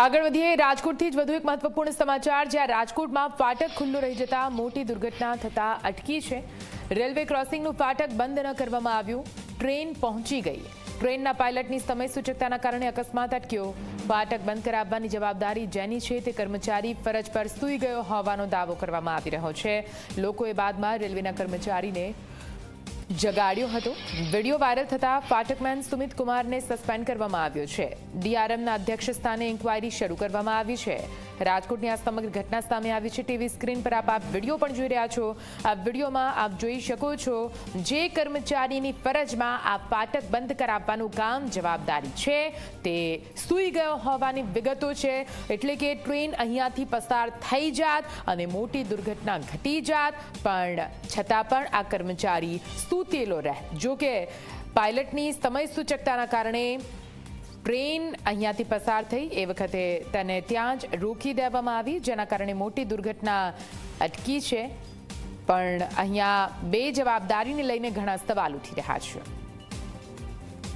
આગળ વધીએ રાજકોટથી જ વધુ એક મહત્વપૂર્ણ સમાચાર જ્યાં રાજકોટમાં ફાટક ખુલ્લું રહી જતા મોટી દુર્ઘટના થતા અટકી છે। રેલવે ક્રોસિંગનું ફાટક બંધ ન કરવામાં આવ્યું, ટ્રેન પહોંચી ગઈ। ટ્રેનના પાયલટની સમય સૂચકતાના કારણે અકસ્માત અટક્યો। ફાટક બંધ કરાવવાની જવાબદારી જેની છે તે કર્મચારી ફરજ પર સૂઈ ગયો હોવાનો દાવો કરવામાં આવી રહ્યો છે। લોકોએ બાદમાં રેલવેના કર્મચારીને જગાડ્યો હતો। વિડીયો વાયરલ થતા ફાટકમેન સુમિત કુમારને સસ્પેન્ડ કરવામાં આવ્યો છે। ડીઆરએમના અધ્યક્ષ સ્થાને ઇન્ક્વાયરી શરૂ કરવામાં આવી છે। રાજકોટની આ સમગ્ર ઘટના સામે આવી છે। ટીવી સ્ક્રીન પર આપ વિડીયો પણ જોઈ રહ્યા છો। આ વિડીયોમાં આપ જોઈ શકો છો જે કર્મચારીની ફરજમાં આ ફાટક બંધ કરાવવાનું કામ જવાબદારી છે તે સૂઈ ગયો હોવાની વિગતો છે। એટલે કે ટ્રેન અહીંયાથી પસાર થઈ જાત અને મોટી દુર્ઘટના ઘટી જાત, પણ છતાં પણ આ કર્મચારી સૂતેલો રહે। જો કે પાયલટની સમય સૂચકતાના કારણે ટ્રેન અહીંયાથી પસાર થઈ એ વખતે તેને ત્યાં જ રોકી દેવામાં આવી, જેના કારણે મોટી દુર્ઘટના અટકી છે। પણ અહીંયા બે જવાબદારીને લઈને ઘણા સવાલ ઉઠી રહ્યા છે।